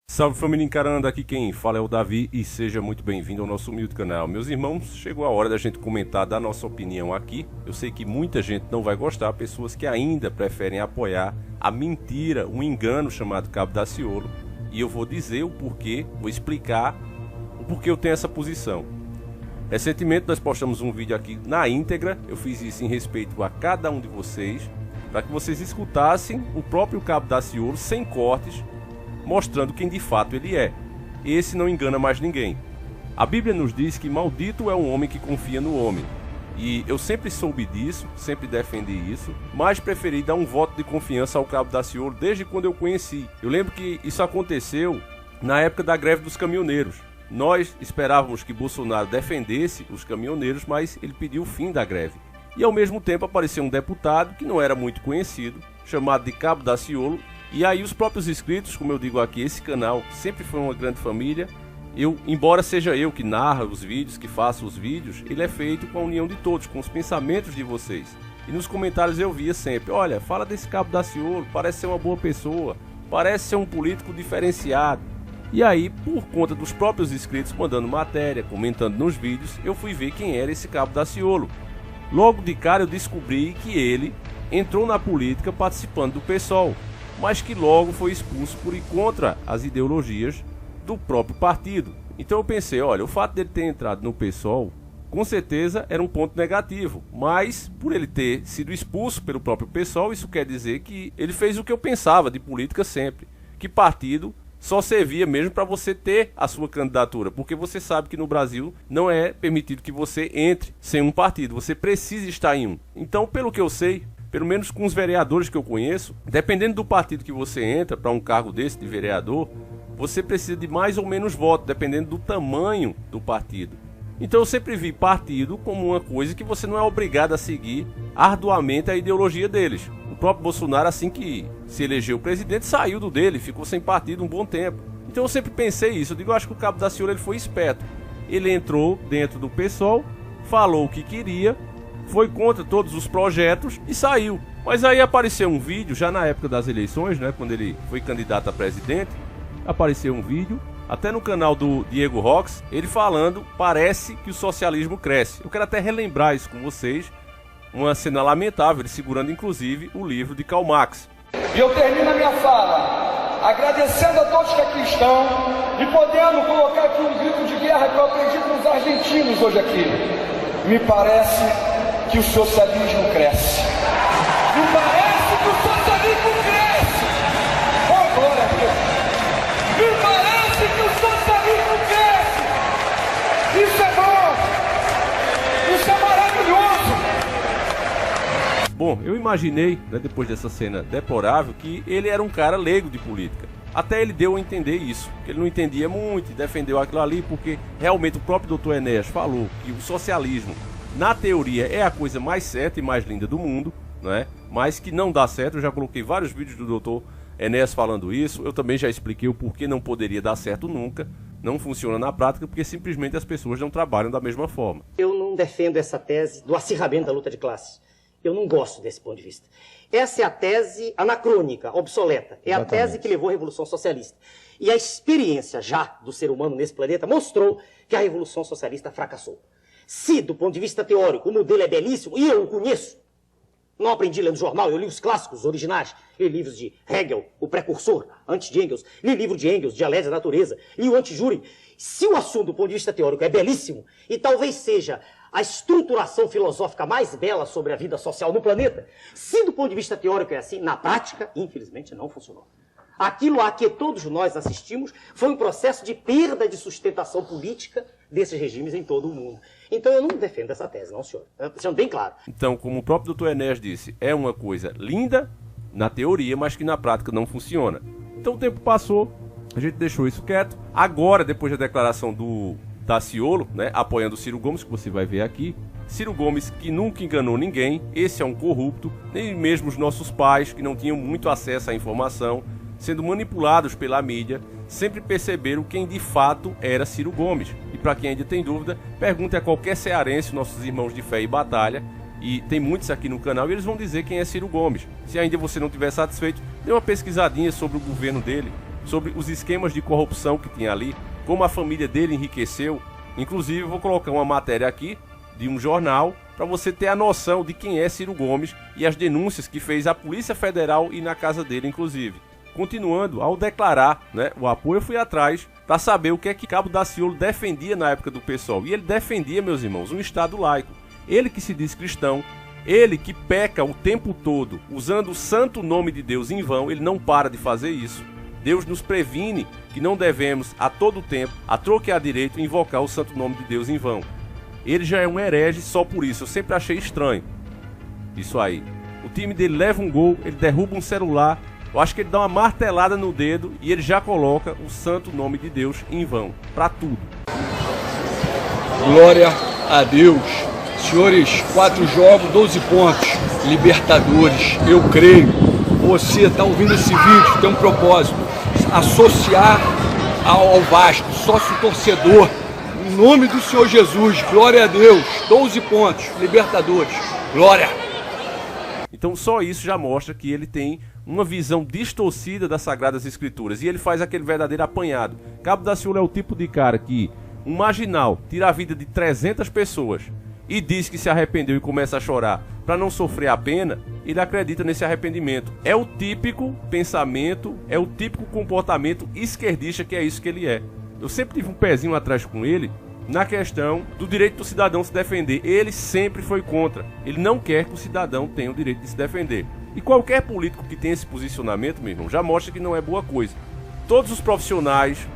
Salve família Encarando, aqui quem fala é o Davi e seja muito bem-vindo ao nosso humilde canal. Meus irmãos, chegou a hora da gente comentar da nossa opinião aqui. Eu sei que muita gente não vai gostar, pessoas que ainda preferem apoiar a mentira, o engano chamado Cabo Daciolo. E eu vou dizer o porquê, vou explicar o porquê eu tenho essa posição. Recentemente nós postamos um vídeo aqui na íntegra, eu fiz isso em respeito a cada um de vocês, para que vocês escutassem o próprio Cabo Daciolo sem cortes, mostrando quem de fato ele é. Esse não engana mais ninguém. A Bíblia nos diz que maldito é um homem que confia no homem. E eu sempre soube disso, sempre defendi isso, mas preferi dar um voto de confiança ao Cabo Daciolo desde quando eu conheci. Eu lembro que isso aconteceu na época da greve dos caminhoneiros. Nós esperávamos que Bolsonaro defendesse os caminhoneiros, mas ele pediu o fim da greve. E ao mesmo tempo apareceu um deputado que não era muito conhecido, chamado de Cabo Daciolo. E aí os próprios inscritos, como eu digo aqui, esse canal sempre foi uma grande família. Embora seja eu que narra os vídeos, que faço os vídeos, ele é feito com a união de todos, com os pensamentos de vocês. E nos comentários eu via sempre, olha, fala desse Cabo Daciolo, parece ser uma boa pessoa, parece ser um político diferenciado. E aí, por conta dos próprios inscritos mandando matéria, comentando nos vídeos, eu fui ver quem era esse Cabo Daciolo. Logo de cara eu descobri que ele entrou na política participando do PSOL, mas que logo foi expulso por ir contra as ideologias do próprio partido. Então eu pensei, olha, o fato dele ter entrado no PSOL, com certeza era um ponto negativo, mas por ele ter sido expulso pelo próprio PSOL, isso quer dizer que ele fez o que eu pensava de política sempre, que partido só servia mesmo para você ter a sua candidatura, porque você sabe que no Brasil não é permitido que você entre sem um partido, você precisa estar em um. Então, pelo que eu sei, pelo menos com os vereadores que eu conheço, dependendo do partido que você entra para um cargo desse de vereador, você precisa de mais ou menos votos, dependendo do tamanho do partido. Então eu sempre vi partido como uma coisa que você não é obrigado a seguir arduamente a ideologia deles. O próprio Bolsonaro, assim que se elegeu presidente, saiu do dele, ficou sem partido um bom tempo. Então eu sempre pensei isso, eu acho que o Cabo Daciolo ele foi esperto. Ele entrou dentro do PSOL, falou o que queria, foi contra todos os projetos e saiu. Mas aí apareceu um vídeo, já na época das eleições, né, quando ele foi candidato a presidente, apareceu um vídeo, até no canal do Diego Rox, ele falando, parece que o socialismo cresce. Eu quero até relembrar isso com vocês, uma cena lamentável, ele segurando inclusive o livro de Karl Marx. E eu termino a minha fala agradecendo a todos que aqui estão e podendo colocar aqui um grito de guerra que eu aprendi com os argentinos hoje aqui. Me parece que o socialismo cresce. Me parece que o socialismo cresce. Oh, glória a Deus. Me parece que o socialismo cresce. Isso é bom. Isso é maravilhoso. Bom, eu imaginei, né, depois dessa cena deplorável, que ele era um cara leigo de política. Até ele deu a entender isso, que ele não entendia muito e defendeu aquilo ali, porque realmente o próprio Dr. Enéas falou que o socialismo, na teoria, é a coisa mais certa e mais linda do mundo, né? Mas que não dá certo. Eu já coloquei vários vídeos do Dr. Enéas falando isso. Eu também já expliquei o porquê não poderia dar certo nunca. Não funciona na prática porque simplesmente as pessoas não trabalham da mesma forma. Eu não defendo essa tese do acirramento da luta de classes. Eu não gosto desse ponto de vista. Essa é a tese anacrônica, obsoleta. É a tese que levou à Revolução Socialista. E a experiência já do ser humano nesse planeta mostrou que a Revolução Socialista fracassou. Se, do ponto de vista teórico, o modelo é belíssimo, e eu o conheço, não aprendi lendo jornal, eu li os clássicos originais, li livros de Hegel, o precursor, antes de Engels, li livro de Engels, Dialética da Natureza, li o Anti-Júri. Se o assunto, do ponto de vista teórico, é belíssimo, e talvez seja a estruturação filosófica mais bela sobre a vida social no planeta, se do ponto de vista teórico é assim, na prática, infelizmente, não funcionou. Aquilo a que todos nós assistimos foi um processo de perda de sustentação política desses regimes em todo o mundo. Então eu não defendo essa tese, não, senhor. Sendo bem claro. Então, como o próprio Dr. Enéas disse, é uma coisa linda na teoria, mas que na prática não funciona. Então o tempo passou, a gente deixou isso quieto. Agora, depois da declaração do Daciolo, né, apoiando o Ciro Gomes, que você vai ver aqui, Ciro Gomes, que nunca enganou ninguém, esse é um corrupto, nem mesmo os nossos pais, que não tinham muito acesso à informação, sendo manipulados pela mídia, sempre perceberam quem de fato era Ciro Gomes. E para quem ainda tem dúvida, pergunte a qualquer cearense, nossos irmãos de fé e batalha, e tem muitos aqui no canal, e eles vão dizer quem é Ciro Gomes. Se ainda você não estiver satisfeito, dê uma pesquisadinha sobre o governo dele, sobre os esquemas de corrupção que tinha ali, como a família dele enriqueceu. Inclusive, eu vou colocar uma matéria aqui de um jornal para você ter a noção de quem é Ciro Gomes e as denúncias que fez a Polícia Federal e na casa dele, inclusive. Continuando, ao declarar, né, o apoio, eu fui atrás para saber o que é que Cabo Daciolo defendia na época do PSOL. E ele defendia, meus irmãos, um Estado laico. Ele que se diz cristão, ele que peca o tempo todo usando o santo nome de Deus em vão, ele não para de fazer isso. Deus nos previne que não devemos, a todo tempo, a troque a direito, invocar o santo nome de Deus em vão. Ele já é um herege só por isso, eu sempre achei estranho isso aí. O time dele leva um gol, ele derruba um celular, eu acho que ele dá uma martelada no dedo e ele já coloca o santo nome de Deus em vão, pra tudo. Glória a Deus. Senhores, 4 jogos, 12 pontos, Libertadores, eu creio. Você está ouvindo esse vídeo, tem um propósito, associar ao Vasco, sócio torcedor, em nome do Senhor Jesus, glória a Deus, 12 pontos, Libertadores, glória. Então só isso já mostra que ele tem uma visão distorcida das Sagradas Escrituras e ele faz aquele verdadeiro apanhado. Cabo Daciolo é o tipo de cara que, um marginal, tira a vida de 300 pessoas e diz que se arrependeu e começa a chorar para não sofrer a pena, ele acredita nesse arrependimento. É o típico pensamento, é o típico comportamento esquerdista, que é isso que ele é. Eu sempre tive um pezinho atrás com ele na questão do direito do cidadão se defender. Ele sempre foi contra. Ele não quer que o cidadão tenha o direito de se defender. E qualquer político que tenha esse posicionamento, meu irmão, já mostra que não é boa coisa. Todos os profissionais,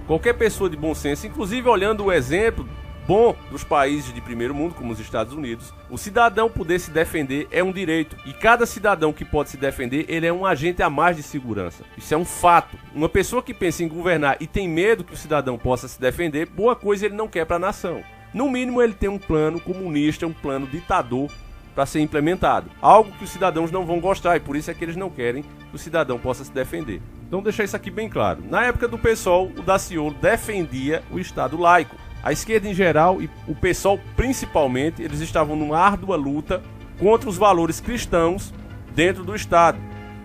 qualquer pessoa de bom senso, inclusive olhando o exemplo bom dos países de primeiro mundo, como os Estados Unidos, o cidadão poder se defender é um direito. E cada cidadão que pode se defender, ele é um agente a mais de segurança. Isso é um fato. Uma pessoa que pensa em governar e tem medo que o cidadão possa se defender, boa coisa ele não quer para a nação. No mínimo, ele tem um plano comunista, um plano ditador para ser implementado. Algo que os cidadãos não vão gostar e por isso é que eles não querem que o cidadão possa se defender. Então, deixar isso aqui bem claro. Na época do PSOL, o Daciolo defendia o Estado laico. A esquerda em geral e o PSOL principalmente, eles estavam numa árdua luta contra os valores cristãos dentro do Estado.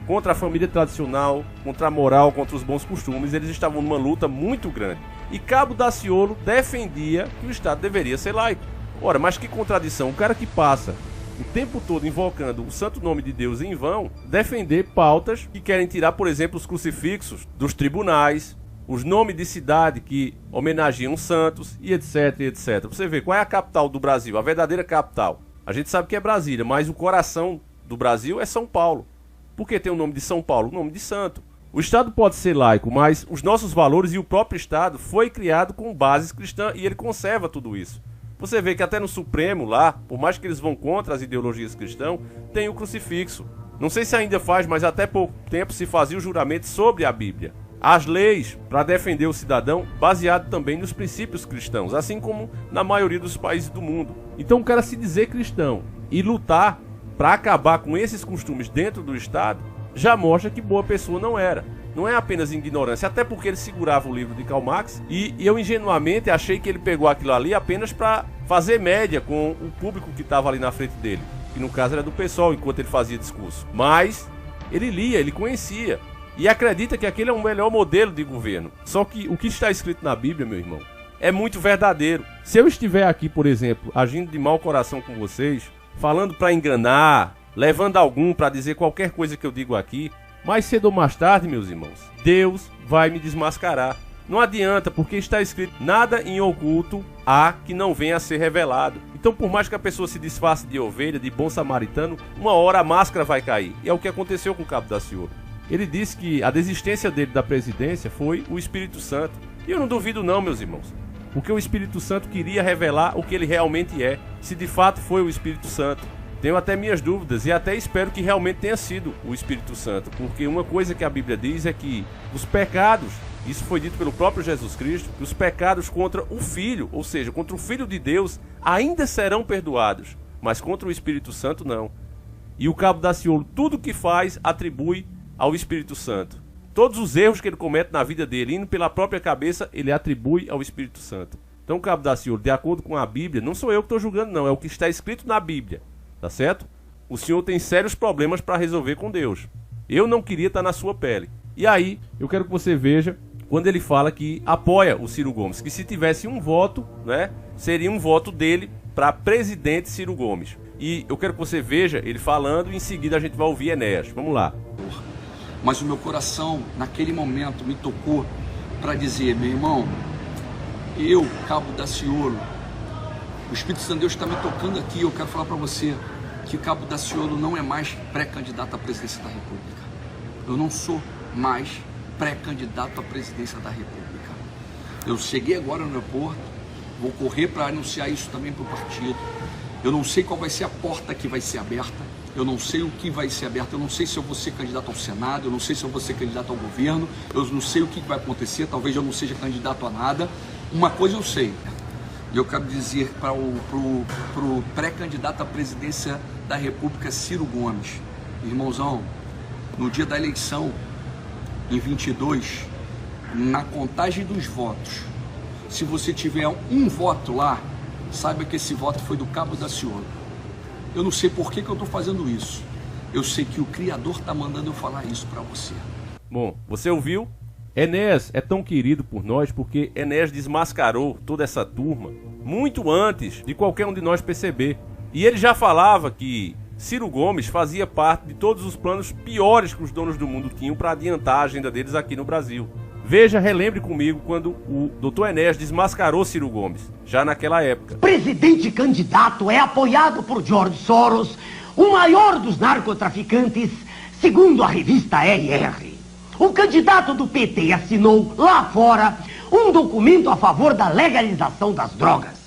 Contra a família tradicional, contra a moral, contra os bons costumes, eles estavam numa luta muito grande. E Cabo Daciolo defendia que o Estado deveria ser laico. Ora, mas que contradição, o cara que passa o tempo todo invocando o santo nome de Deus em vão, defender pautas que querem tirar, por exemplo, os crucifixos dos tribunais, os nomes de cidade que homenageiam santos e etc, etc. Você vê, qual é a capital do Brasil, a verdadeira capital? A gente sabe que é Brasília, mas o coração do Brasil é São Paulo. Por que tem o nome de São Paulo? O nome de santo. O Estado pode ser laico, mas os nossos valores e o próprio Estado foi criado com bases cristãs e ele conserva tudo isso. Você vê que até no Supremo lá, por mais que eles vão contra as ideologias cristãs, tem o crucifixo. Não sei se ainda faz, mas até pouco tempo se fazia o juramento sobre a Bíblia. As leis para defender o cidadão baseado também nos princípios cristãos, assim como na maioria dos países do mundo. Então o cara se dizer cristão e lutar para acabar com esses costumes dentro do Estado já mostra que boa pessoa não era. Não é apenas ignorância, até porque ele segurava o livro de Karl Marx e eu ingenuamente achei que ele pegou aquilo ali apenas para fazer média com o público que estava ali na frente dele, que no caso era do PSOL enquanto ele fazia discurso. Mas ele lia, ele conhecia. E acredita que aquele é o melhor modelo de governo. Só que o que está escrito na Bíblia, meu irmão, é muito verdadeiro. Se eu estiver aqui, por exemplo, agindo de mau coração com vocês, falando para enganar, levando algum para dizer qualquer coisa que eu digo aqui, mais cedo ou mais tarde, meus irmãos, Deus vai me desmascarar. Não adianta, porque está escrito, nada em oculto há que não venha a ser revelado. Então, por mais que a pessoa se disfarce de ovelha, de bom samaritano, uma hora a máscara vai cair. E é o que aconteceu com o Cabo Daciolo. Ele disse que a desistência dele da presidência foi o Espírito Santo. E eu não duvido não, meus irmãos. Porque o Espírito Santo queria revelar o que ele realmente é. Se de fato foi o Espírito Santo. Tenho até minhas dúvidas e até espero que realmente tenha sido o Espírito Santo. Porque uma coisa que a Bíblia diz é que os pecados, isso foi dito pelo próprio Jesus Cristo, que os pecados contra o Filho, ou seja, contra o Filho de Deus, ainda serão perdoados. Mas contra o Espírito Santo não. E o Cabo Daciolo, tudo que faz, atribui ao Espírito Santo. Todos os erros que ele comete na vida dele, indo pela própria cabeça, ele atribui ao Espírito Santo. Então, Cabo Daciolo, de acordo com a Bíblia, não sou eu que estou julgando não, é o que está escrito na Bíblia, tá certo? O senhor tem sérios problemas para resolver com Deus. Eu não queria estar na sua pele. E aí, eu quero que você veja quando ele fala que apoia o Ciro Gomes, que se tivesse um voto, né, seria um voto dele para presidente Ciro Gomes. E eu quero que você veja ele falando e em seguida a gente vai ouvir Enéas. Vamos lá. Mas o meu coração, naquele momento, me tocou para dizer, meu irmão, eu, Cabo Daciolo, o Espírito Santo de Deus está me tocando aqui, eu quero falar para você que Cabo Daciolo não é mais pré-candidato à presidência da República. Eu não sou mais pré-candidato à presidência da República. Eu cheguei agora no aeroporto, vou correr para anunciar isso também para o partido. Eu não sei qual vai ser a porta que vai ser aberta, eu não sei o que vai ser aberto, eu não sei se eu vou ser candidato ao Senado, eu não sei se eu vou ser candidato ao governo, eu não sei o que vai acontecer, talvez eu não seja candidato a nada. Uma coisa eu sei, e eu quero dizer para o pré-candidato à presidência da República, Ciro Gomes, irmãozão, no dia da eleição, em 22, na contagem dos votos, se você tiver um voto lá, saiba que esse voto foi do Cabo Daciolo. Eu não sei por que eu estou fazendo isso. Eu sei que o Criador está mandando eu falar isso para você. Bom, você ouviu? Enéas é tão querido por nós porque Enéas desmascarou toda essa turma muito antes de qualquer um de nós perceber. E ele já falava que Ciro Gomes fazia parte de todos os planos piores que os donos do mundo tinham para adiantar a agenda deles aqui no Brasil. Veja, relembre comigo quando o Dr. Enéas desmascarou Ciro Gomes, já naquela época. Presidente candidato é apoiado por George Soros, o maior dos narcotraficantes, segundo a revista RR. O candidato do PT assinou lá fora um documento a favor da legalização das drogas.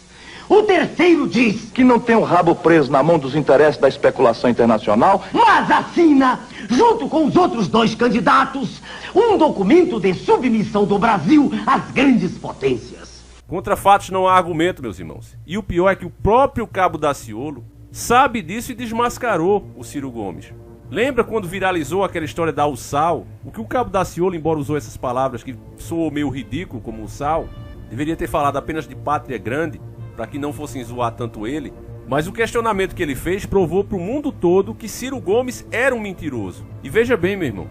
O terceiro diz que não tem o rabo preso na mão dos interesses da especulação internacional, mas assina, junto com os outros dois candidatos, um documento de submissão do Brasil às grandes potências. Contra fatos não há argumento, meus irmãos. E o pior é que o próprio Cabo Daciolo sabe disso e desmascarou o Ciro Gomes. Lembra quando viralizou aquela história da USAL? O que o Cabo Daciolo, embora usou essas palavras que soou meio ridículo como USAL, deveria ter falado apenas de pátria grande, para que não fossem zoar tanto ele. Mas o questionamento que ele fez provou para o mundo todo que Ciro Gomes era um mentiroso. E veja bem, meu irmão,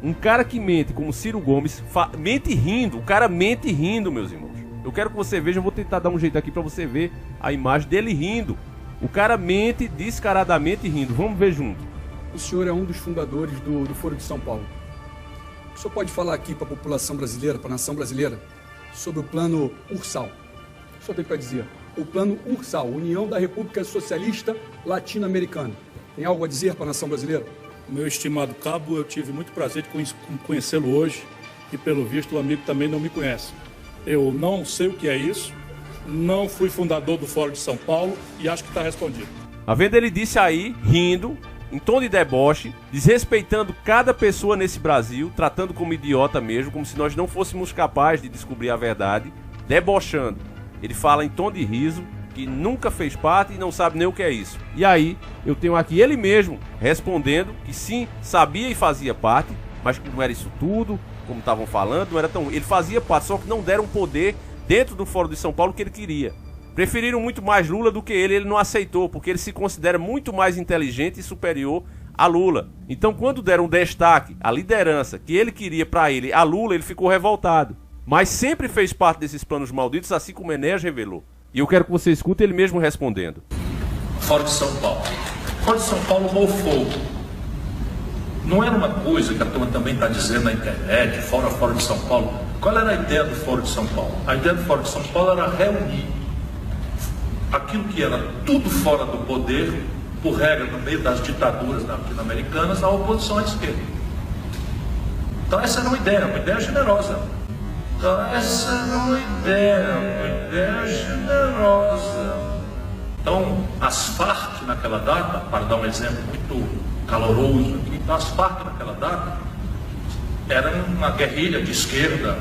um cara que mente como Ciro Gomes, mente rindo, o cara mente rindo, meus irmãos. Eu quero que você veja, eu vou tentar dar um jeito aqui para você ver a imagem dele rindo. O cara mente descaradamente rindo, vamos ver junto. O senhor é um dos fundadores do Foro de São Paulo. O senhor pode falar aqui para a população brasileira, para a nação brasileira, sobre o plano Ursal? O senhor tem para dizer? O plano Ursal, União da República Socialista Latino-Americana. Tem algo a dizer para a nação brasileira? Meu estimado Cabo, eu tive muito prazer de conhecê-lo hoje e, pelo visto, o amigo também não me conhece. Eu não sei o que é isso, não fui fundador do Fórum de São Paulo e acho que está respondido. A venda ele disse aí, rindo, em tom de deboche, desrespeitando cada pessoa nesse Brasil, tratando como idiota mesmo, como se nós não fôssemos capazes de descobrir a verdade, debochando. Ele fala em tom de riso, que nunca fez parte e não sabe nem o que é isso. E aí, eu tenho aqui ele mesmo respondendo que sim, sabia e fazia parte, mas que não era isso tudo, como estavam falando, não era tão... Ele fazia parte, só que não deram poder dentro do Fórum de São Paulo que ele queria. Preferiram muito mais Lula do que ele não aceitou, porque ele se considera muito mais inteligente e superior a Lula. Então, quando deram destaque, a liderança que ele queria para ele, a Lula, ele ficou revoltado. Mas sempre fez parte desses planos malditos, assim como Enéas revelou. E eu quero que você escute ele mesmo respondendo. Fórum de São Paulo. Fórum de São Paulo mofou. Não era uma coisa que a turma também está dizendo na internet, Fórum de São Paulo. Qual era a ideia do Fórum de São Paulo? A ideia do Fórum de São Paulo era reunir aquilo que era tudo fora do poder, por regra, no meio das ditaduras latino-americanas, a oposição à esquerda. Então essa era uma ideia generosa. Então essa era uma ideia generosa. Então as Farc naquela data, para dar um exemplo muito caloroso aqui, então as Farc naquela data eram uma guerrilha de esquerda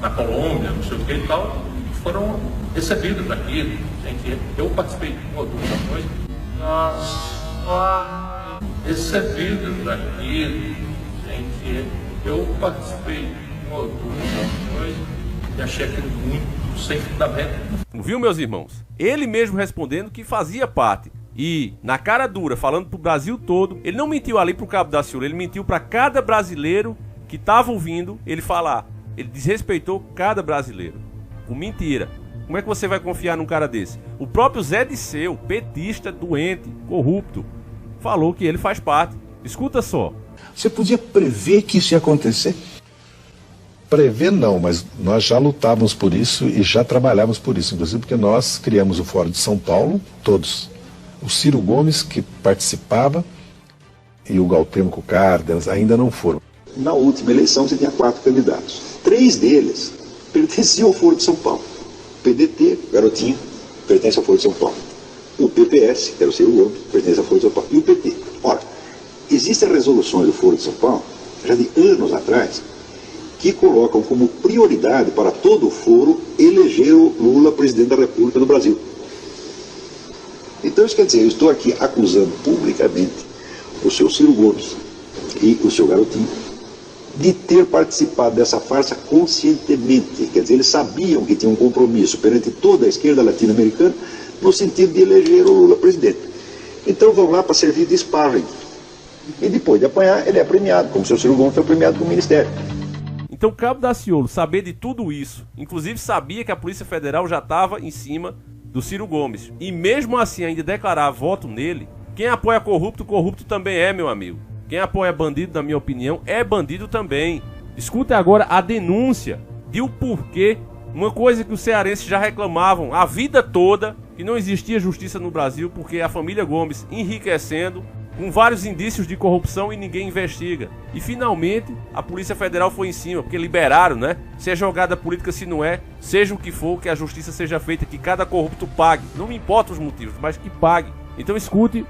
na Colômbia, não sei o que e tal, foram recebidos aqui. Gente, eu participei de uma ou duas ações. Nós recebidos aqui, gente, eu participei de uma ou duas ações e achei aquilo muito sem fundamento. Viu, meus irmãos? Ele mesmo respondendo que fazia parte. E, na cara dura, falando pro Brasil todo, ele não mentiu ali pro Cabo Daciolo, ele mentiu para cada brasileiro que estava ouvindo ele falar. Ele desrespeitou cada brasileiro. Com mentira. Como é que você vai confiar num cara desse? O próprio Zé Disseu, petista, doente, corrupto, falou que ele faz parte. Escuta só. Você podia prever que isso ia acontecer? Prever não, mas nós já lutávamos por isso e já trabalhávamos por isso, inclusive porque nós criamos o Fórum de São Paulo, todos. O Ciro Gomes, que participava, e o Galtêmico Cárdenas ainda não foram. Na última eleição você tinha 4 candidatos. 3 deles pertenciam ao Foro de São Paulo. O PDT, Garotinho, pertence ao Foro de São Paulo. O PPS, que era o Ciro Gomes, pertence ao Foro de São Paulo. E o PT. Ora, existem resoluções do Foro de São Paulo, já de anos atrás, que colocam como prioridade para todo o foro eleger o Lula presidente da República do Brasil. Então isso quer dizer, eu estou aqui acusando publicamente o seu Ciro Gomes e o seu Garotinho de ter participado dessa farsa conscientemente. Quer dizer, eles sabiam que tinham um compromisso perante toda a esquerda latino-americana no sentido de eleger o Lula presidente. Então vão lá para servir de sparring. E depois de apanhar, ele é premiado, como o seu Ciro Gomes foi premiado com o Ministério. Então Cabo Daciolo, saber de tudo isso, inclusive sabia que a Polícia Federal já estava em cima do Ciro Gomes, e mesmo assim ainda declarar voto nele. Quem apoia corrupto, corrupto também é, meu amigo. Quem apoia bandido, na minha opinião, é bandido também. Escuta agora a denúncia de o porquê, uma coisa que os cearenses já reclamavam a vida toda, que não existia justiça no Brasil, porque a família Gomes enriquecendo, com vários indícios de corrupção e ninguém investiga. E finalmente a Polícia Federal foi em cima, porque liberaram, né? Se é jogada política, se não é, seja o que for, que a justiça seja feita, que cada corrupto pague. Não me importa os motivos, mas que pague. Então escute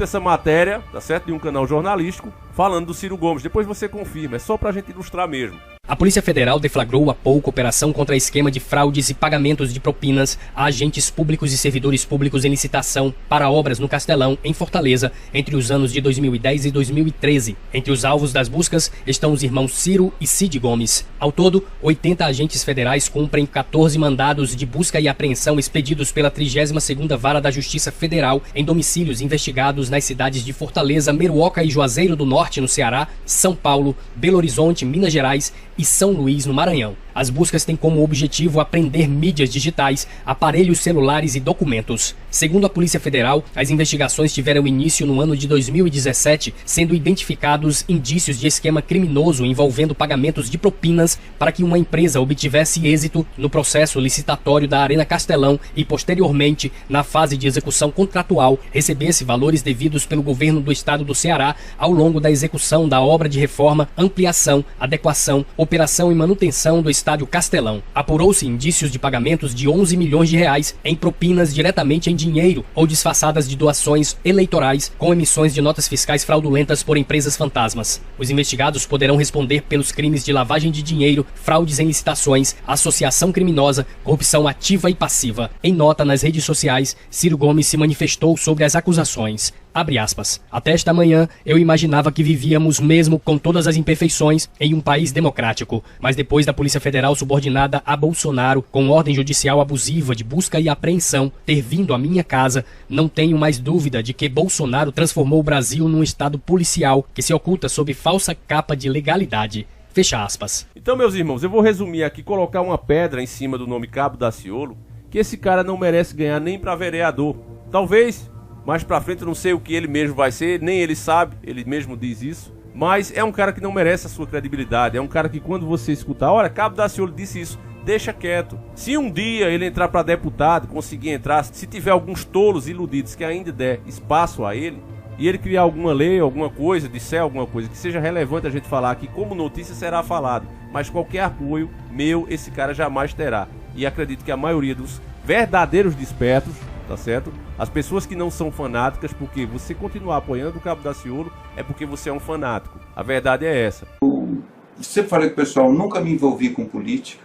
essa matéria, tá certo? De um canal jornalístico falando do Ciro Gomes. Depois você confirma, é só pra gente ilustrar mesmo. A Polícia Federal deflagrou há pouco operação contra esquema de fraudes e pagamentos de propinas a agentes públicos e servidores públicos em licitação para obras no Castelão, em Fortaleza, entre os anos de 2010 e 2013. Entre os alvos das buscas estão os irmãos Ciro e Cid Gomes. Ao todo, 80 agentes federais cumprem 14 mandados de busca e apreensão expedidos pela 32ª Vara da Justiça Federal em domicílios investigados nas cidades de Fortaleza, Meruoca e Juazeiro do Norte, no Ceará, São Paulo, Belo Horizonte, Minas Gerais e São Luís, no Maranhão. As buscas têm como objetivo apreender mídias digitais, aparelhos celulares e documentos. Segundo a Polícia Federal, as investigações tiveram início no ano de 2017, sendo identificados indícios de esquema criminoso envolvendo pagamentos de propinas para que uma empresa obtivesse êxito no processo licitatório da Arena Castelão e, posteriormente, na fase de execução contratual, recebesse valores devidos pelo governo do estado do Ceará ao longo da execução da obra de reforma, ampliação, adequação, operação e manutenção do Estádio Castelão. Apurou-se indícios de pagamentos de 11 milhões de reais em propinas diretamente em dinheiro ou disfarçadas de doações eleitorais com emissões de notas fiscais fraudulentas por empresas fantasmas. Os investigados poderão responder pelos crimes de lavagem de dinheiro, fraudes em licitações, associação criminosa, corrupção ativa e passiva. Em nota nas redes sociais, Ciro Gomes se manifestou sobre as acusações. Abre aspas. Até esta manhã, eu imaginava que vivíamos, mesmo com todas as imperfeições, em um país democrático. Mas depois da Polícia Federal subordinada a Bolsonaro, com ordem judicial abusiva de busca e apreensão, ter vindo à minha casa, não tenho mais dúvida de que Bolsonaro transformou o Brasil num estado policial que se oculta sob falsa capa de legalidade. Fecha aspas. Então, meus irmãos, eu vou resumir aqui, colocar uma pedra em cima do nome Cabo Daciolo, que esse cara não merece ganhar nem pra vereador. Talvez mais pra frente, eu não sei o que ele mesmo vai ser, nem ele sabe, ele mesmo diz isso. Mas é um cara que não merece a sua credibilidade, é um cara que quando você escutar, olha, Cabo Daciolo disse isso, deixa quieto. Se um dia ele entrar pra deputado, conseguir entrar, se tiver alguns tolos iludidos que ainda der espaço a ele, e ele criar alguma lei, alguma coisa, disser alguma coisa que seja relevante a gente falar aqui, como notícia será falado. Mas qualquer apoio meu, esse cara jamais terá. E acredito que a maioria dos verdadeiros despertos, tá certo? As pessoas que não são fanáticas, porque você continuar apoiando o Cabo Daciolo é porque você é um fanático. A verdade é essa. Eu sempre falei com o pessoal, nunca me envolvi com política.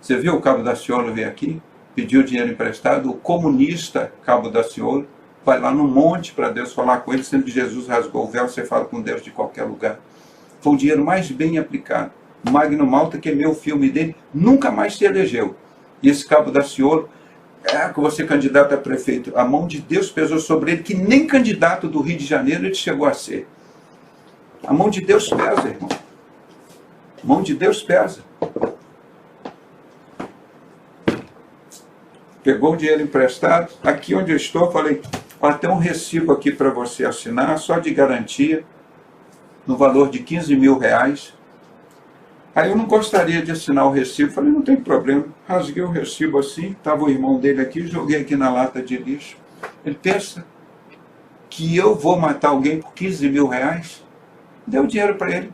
Você viu o Cabo Daciolo vir aqui, pediu dinheiro emprestado, o comunista Cabo Daciolo vai lá no monte para Deus falar com ele, sendo que Jesus rasgou o véu, você fala com Deus de qualquer lugar. Foi o dinheiro mais bem aplicado. O Magno Malta, que é meu filme dele, nunca mais se elegeu. E esse Cabo Daciolo, que você candidato a prefeito, a mão de Deus pesou sobre ele, que nem candidato do Rio de Janeiro ele chegou a ser. A mão de Deus pesa, irmão. Mão de Deus pesa. Pegou o dinheiro emprestado, aqui onde eu estou, falei, ó, tem um recibo aqui para você assinar, só de garantia, no valor de R$15.000. Aí eu não gostaria de assinar o recibo, falei, não tem problema. Rasguei o recibo assim, estava o irmão dele aqui, joguei aqui na lata de lixo. Ele pensa que eu vou matar alguém por R$15.000? Deu dinheiro para ele.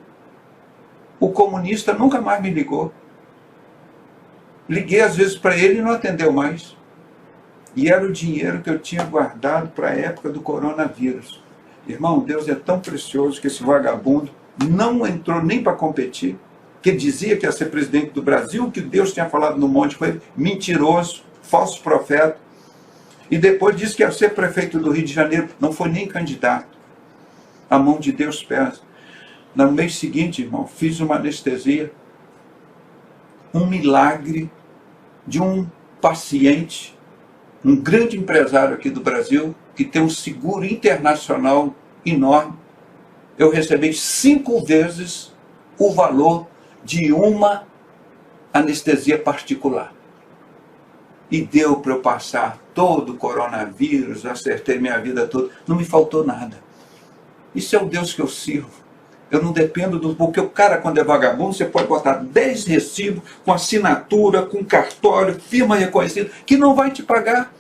O comunista nunca mais me ligou. Liguei às vezes para ele e não atendeu mais. E era o dinheiro que eu tinha guardado para a época do coronavírus. Irmão, Deus é tão precioso que esse vagabundo não entrou nem para competir, que dizia que ia ser presidente do Brasil, que Deus tinha falado no monte com ele, mentiroso, falso profeta. E depois disse que ia ser prefeito do Rio de Janeiro, não foi nem candidato. A mão de Deus pesa. No mês seguinte, irmão, fiz uma anestesia, um milagre de um paciente, um grande empresário aqui do Brasil, que tem um seguro internacional enorme. Eu recebi 5 vezes o valor de uma anestesia particular. E deu para eu passar todo o coronavírus, acertei minha vida toda, não me faltou nada. Isso é o Deus que eu sirvo. Eu não dependo do... Porque o cara, quando é vagabundo, você pode botar 10 recibos com assinatura, com cartório, firma reconhecida, que não vai te pagar.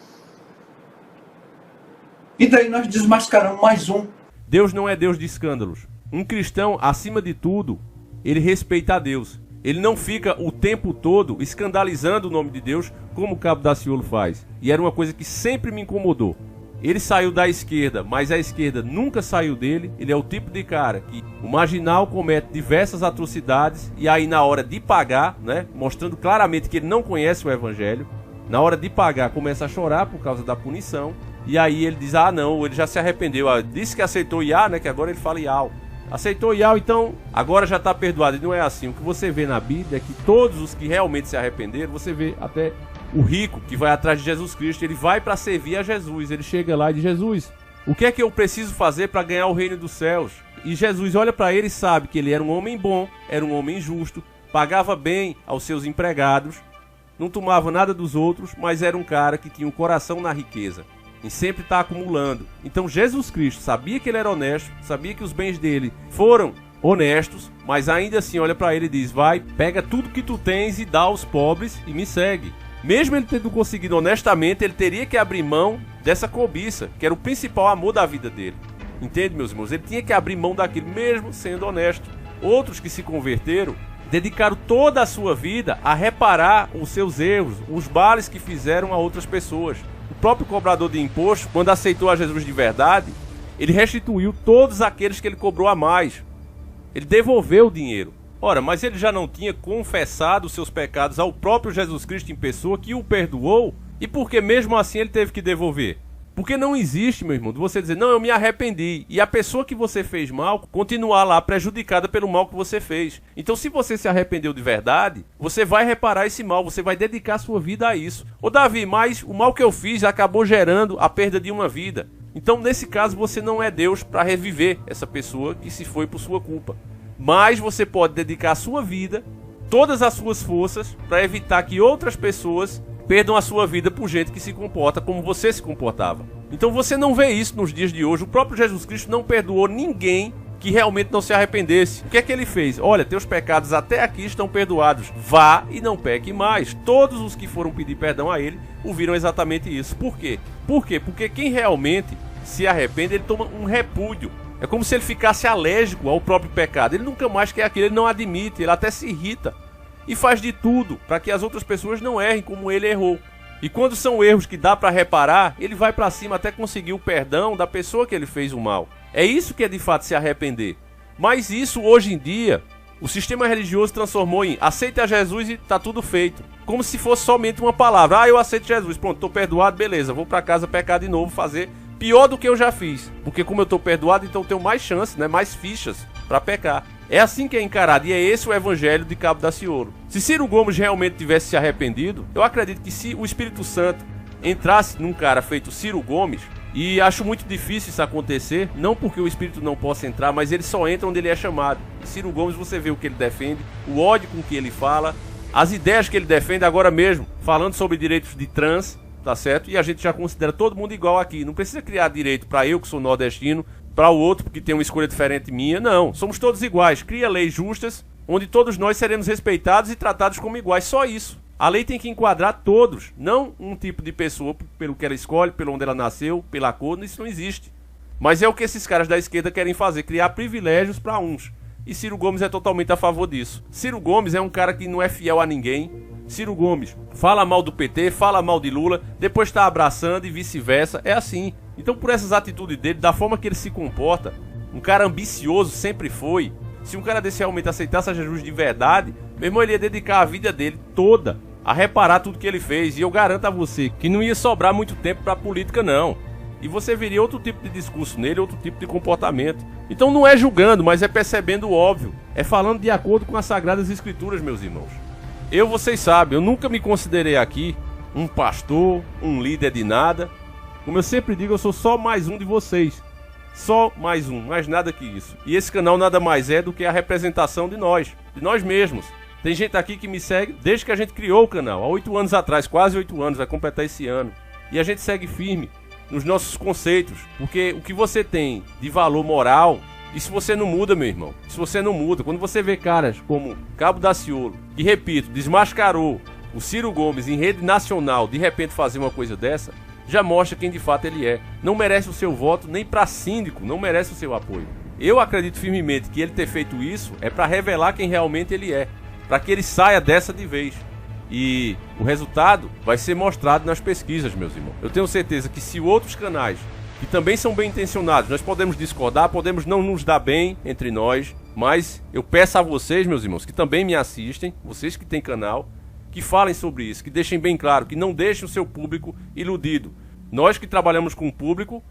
E daí nós desmascaramos mais um. Deus não é Deus de escândalos. Um cristão, acima de tudo, ele respeita a Deus. Ele não fica o tempo todo escandalizando o nome de Deus, como o Cabo Daciolo faz. E era uma coisa que sempre me incomodou. Ele saiu da esquerda, mas a esquerda nunca saiu dele. Ele é o tipo de cara que o marginal comete diversas atrocidades e aí na hora de pagar, né, mostrando claramente que ele não conhece o evangelho, na hora de pagar começa a chorar por causa da punição. E aí ele diz, ah não, ele já se arrependeu, disse que aceitou Iá, né, que agora ele fala Iau. Aceitou Iau, então agora já está perdoado. E não é assim. O que você vê na Bíblia é que todos os que realmente se arrependeram, você vê até o rico que vai atrás de Jesus Cristo, ele vai para servir a Jesus. Ele chega lá e diz, Jesus, o que é que eu preciso fazer para ganhar o reino dos céus? E Jesus olha para ele e sabe que ele era um homem bom, era um homem justo, pagava bem aos seus empregados, não tomava nada dos outros, mas era um cara que tinha um coração na riqueza e sempre está acumulando. Então Jesus Cristo sabia que ele era honesto, sabia que os bens dele foram honestos, mas ainda assim olha para ele e diz, vai, pega tudo que tu tens e dá aos pobres e me segue. Mesmo ele tendo conseguido honestamente, ele teria que abrir mão dessa cobiça, que era o principal amor da vida dele. Entende, meus irmãos? Ele tinha que abrir mão daquilo, mesmo sendo honesto. Outros que se converteram, dedicaram toda a sua vida a reparar os seus erros, os males que fizeram a outras pessoas. O próprio cobrador de imposto, quando aceitou a Jesus de verdade, ele restituiu todos aqueles que ele cobrou a mais. Ele devolveu o dinheiro. Ora, mas ele já não tinha confessado os seus pecados ao próprio Jesus Cristo em pessoa, que o perdoou? E por que mesmo assim ele teve que devolver? Porque não existe, meu irmão, de você dizer, não, eu me arrependi, e a pessoa que você fez mal continuar lá prejudicada pelo mal que você fez. Então, se você se arrependeu de verdade, você vai reparar esse mal, você vai dedicar sua vida a isso. Ô Davi, mas o mal que eu fiz acabou gerando a perda de uma vida. Então, nesse caso, você não é Deus para reviver essa pessoa que se foi por sua culpa. Mas você pode dedicar a sua vida, todas as suas forças, para evitar que outras pessoas perdam a sua vida por gente que se comporta como você se comportava. Então você não vê isso nos dias de hoje. O próprio Jesus Cristo não perdoou ninguém que realmente não se arrependesse. O que é que ele fez? Olha, teus pecados até aqui estão perdoados. Vá e não peque mais. Todos os que foram pedir perdão a ele ouviram exatamente isso. Por quê? Por quê? Porque quem realmente se arrepende, ele toma um repúdio. É como se ele ficasse alérgico ao próprio pecado. Ele nunca mais quer aquilo, ele não admite, ele até se irrita. E faz de tudo para que as outras pessoas não errem como ele errou. E quando são erros que dá para reparar, ele vai para cima até conseguir o perdão da pessoa que ele fez o mal. É isso que é de fato se arrepender. Mas isso hoje em dia, o sistema religioso transformou em aceite a Jesus e tá tudo feito. Como se fosse somente uma palavra. Ah, eu aceito Jesus, pronto, tô perdoado, beleza, vou para casa pecar de novo, fazer pior do que eu já fiz. Porque como eu tô perdoado, então eu tenho mais chances, né, mais fichas para pecar. É assim que é encarado, e é esse o evangelho de Cabo Daciolo. Se Ciro Gomes realmente tivesse se arrependido, eu acredito que se o Espírito Santo entrasse num cara feito Ciro Gomes, E acho muito difícil isso acontecer, não porque o espírito não possa entrar, mas ele só entra onde ele é chamado. E Ciro Gomes, você vê o que ele defende, o ódio com que ele fala, as ideias que ele defende agora mesmo, falando sobre direitos de trans, tá certo? E a gente já considera todo mundo igual aqui. Não precisa criar direito para eu, que sou nordestino, para o outro, porque tem uma escolha diferente minha. Não, somos todos iguais. Cria leis justas, onde todos nós seremos respeitados e tratados como iguais. Só isso. A lei tem que enquadrar todos, não um tipo de pessoa pelo que ela escolhe, pelo onde ela nasceu, pela cor. Isso não existe. Mas é o que esses caras da esquerda querem fazer, criar privilégios para uns. E Ciro Gomes é totalmente a favor disso. Ciro Gomes é um cara que não é fiel a ninguém. Ciro Gomes fala mal do PT, fala mal de Lula, depois está abraçando e vice-versa. É assim. Então, por essas atitudes dele, da forma que ele se comporta, um cara ambicioso sempre foi. Se um cara desse realmente aceitasse Jesus de verdade, meu irmão, ele ia dedicar a vida dele toda a reparar tudo que ele fez. E eu garanto a você que não ia sobrar muito tempo pra política, não. E você veria outro tipo de discurso nele, outro tipo de comportamento. Então não é julgando, mas é percebendo o óbvio. É falando de acordo com as Sagradas Escrituras, meus irmãos. Vocês sabem, eu nunca me considerei aqui um pastor, um líder de nada. Como eu sempre digo, eu sou só mais um de vocês. Só mais um, mais nada que isso. E esse canal nada mais é do que a representação de nós mesmos. Tem gente aqui que me segue desde que a gente criou o canal, há 8 anos atrás, quase 8 anos, vai completar esse ano. E a gente segue firme nos nossos conceitos, porque o que você tem de valor moral, isso você não muda, meu irmão. Isso você não muda. Quando você vê caras como Cabo Daciolo, que, repito, desmascarou o Ciro Gomes em rede nacional, de repente fazer uma coisa dessa, já mostra quem de fato ele é. Não merece o seu voto, nem para síndico, não merece o seu apoio. Eu acredito firmemente que ele ter feito isso é para revelar quem realmente ele é, para que ele saia dessa de vez. E o resultado vai ser mostrado nas pesquisas, meus irmãos. Eu tenho certeza que se outros canais, que também são bem intencionados, nós podemos discordar, podemos não nos dar bem entre nós, mas eu peço a vocês, meus irmãos, que também me assistem, vocês que têm canal, que falem sobre isso, que deixem bem claro, que não deixem o seu público iludido. Nós que trabalhamos com o público,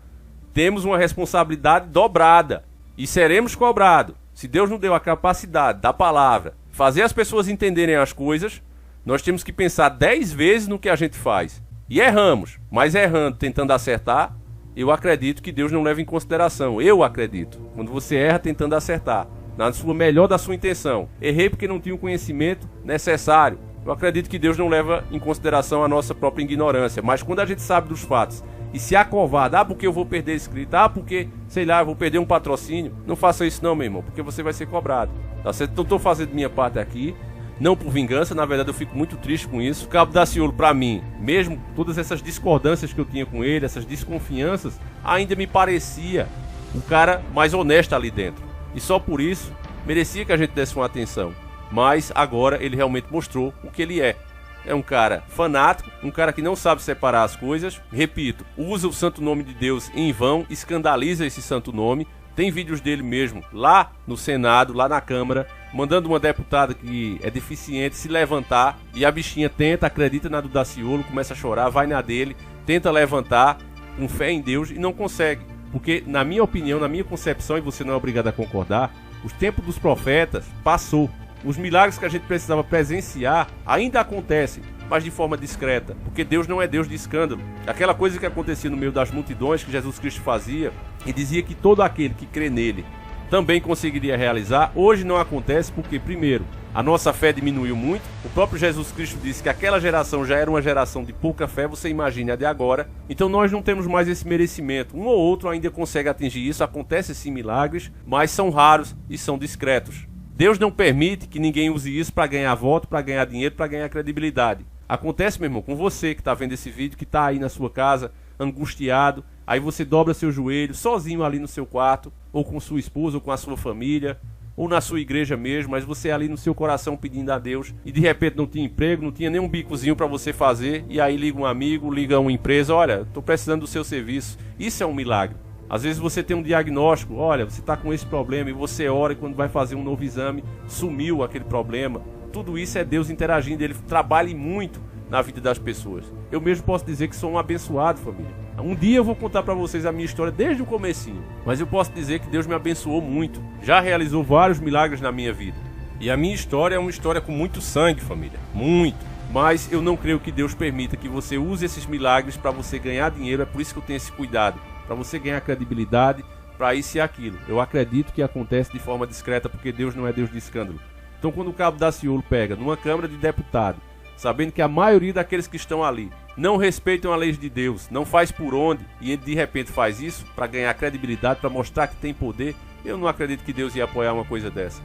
temos uma responsabilidade dobrada e seremos cobrados. Se Deus nos deu a capacidade da palavra, fazer as pessoas entenderem as coisas, nós temos que pensar 10 vezes no que a gente faz. E erramos, mas errando, tentando acertar, eu acredito que Deus não leva em consideração. Eu acredito. Quando você erra tentando acertar, na sua melhor da sua intenção. Errei porque não tinha o conhecimento necessário. Eu acredito que Deus não leva em consideração a nossa própria ignorância. Mas quando a gente sabe dos fatos e se acovarda, porque eu vou perder inscrito, porque, sei lá, eu vou perder um patrocínio, não faça isso não, meu irmão, porque você vai ser cobrado. Tá certo? Então estou fazendo minha parte aqui, não por vingança, na verdade eu fico muito triste com isso. Cabo Daciolo, para mim, mesmo todas essas discordâncias que eu tinha com ele, essas desconfianças, ainda me parecia um cara mais honesto ali dentro. E só por isso, merecia que a gente desse uma atenção. Mas agora ele realmente mostrou o que ele é. É um cara fanático, um cara que não sabe separar as coisas. Repito, usa o santo nome de Deus em vão, escandaliza esse santo nome. Tem vídeos dele mesmo lá no Senado, lá na Câmara, mandando uma deputada que é deficiente se levantar. E a bichinha tenta, acredita na do Daciolo, começa a chorar, vai na dele, tenta levantar com fé em Deus e não consegue. Porque, na minha opinião, na minha concepção, e você não é obrigado a concordar, os tempos dos profetas passou. Os milagres que a gente precisava presenciar ainda acontecem, mas de forma discreta, porque Deus não é Deus de escândalo. Aquela coisa que acontecia no meio das multidões que Jesus Cristo fazia e dizia que todo aquele que crê nele também conseguiria realizar, hoje não acontece porque, primeiro, a nossa fé diminuiu muito. O próprio Jesus Cristo disse que aquela geração já era uma geração de pouca fé, você imagine a de agora. Então nós não temos mais esse merecimento. Um ou outro ainda consegue atingir isso, acontece sim milagres, mas são raros e são discretos. Deus não permite que ninguém use isso para ganhar voto, para ganhar dinheiro, para ganhar credibilidade. Acontece, meu irmão, com você que está vendo esse vídeo, que está aí na sua casa, angustiado, aí você dobra seu joelho, sozinho ali no seu quarto, ou com sua esposa, ou com a sua família, ou na sua igreja mesmo, mas você ali no seu coração pedindo a Deus, e de repente não tinha emprego, não tinha nem um bicozinho para você fazer, e aí liga um amigo, liga uma empresa, olha, estou precisando do seu serviço. Isso é um milagre. Às vezes você tem um diagnóstico, olha, você está com esse problema e você ora e quando vai fazer um novo exame, sumiu aquele problema. Tudo isso é Deus interagindo, Ele trabalha muito na vida das pessoas. Eu mesmo posso dizer que sou um abençoado, família. Um dia eu vou contar para vocês a minha história desde o comecinho, mas eu posso dizer que Deus me abençoou muito. Já realizou vários milagres na minha vida. E a minha história é uma história com muito sangue, família. Muito. Mas eu não creio que Deus permita que você use esses milagres para você ganhar dinheiro, é por isso que eu tenho esse cuidado. para você ganhar credibilidade, para isso e aquilo. Eu acredito que acontece de forma discreta, porque Deus não é Deus de escândalo. Então, quando o Cabo Daciolo pega numa Câmara de Deputados, sabendo que a maioria daqueles que estão ali não respeitam a lei de Deus, não faz por onde, e ele de repente faz isso para ganhar credibilidade, para mostrar que tem poder, eu não acredito que Deus ia apoiar uma coisa dessa.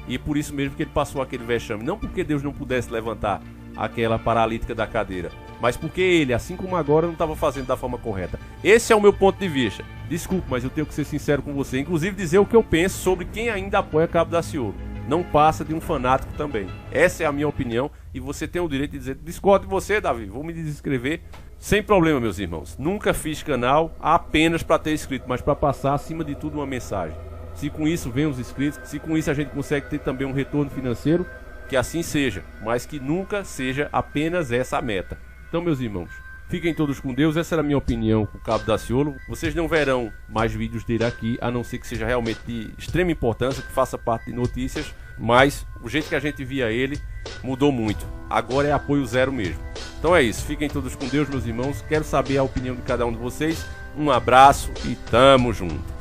E por isso mesmo que ele passou aquele vexame, não porque Deus não pudesse levantar aquela paralítica da cadeira, mas porque ele, assim como agora, não estava fazendo da forma correta. Esse é o meu ponto de vista. Desculpe, mas eu tenho que ser sincero com você, inclusive dizer o que eu penso sobre quem ainda apoia Cabo Daciolo. Não passa de um fanático também. Essa é a minha opinião e você tem o direito de dizer, discordo de você, Davi, vou me desinscrever sem problema, meus irmãos. Nunca fiz canal apenas para ter inscrito, mas para passar acima de tudo uma mensagem. Se com isso vem os inscritos, se com isso a gente consegue ter também um retorno financeiro, que assim seja, mas que nunca seja apenas essa a meta. Então, meus irmãos, fiquem todos com Deus. Essa era a minha opinião com o Cabo Daciolo. Vocês não verão mais vídeos dele aqui, a não ser que seja realmente de extrema importância, que faça parte de notícias, mas o jeito que a gente via ele mudou muito. Agora é apoio zero mesmo. Então é isso, fiquem todos com Deus, meus irmãos. Quero saber a opinião de cada um de vocês. Um abraço e tamo junto.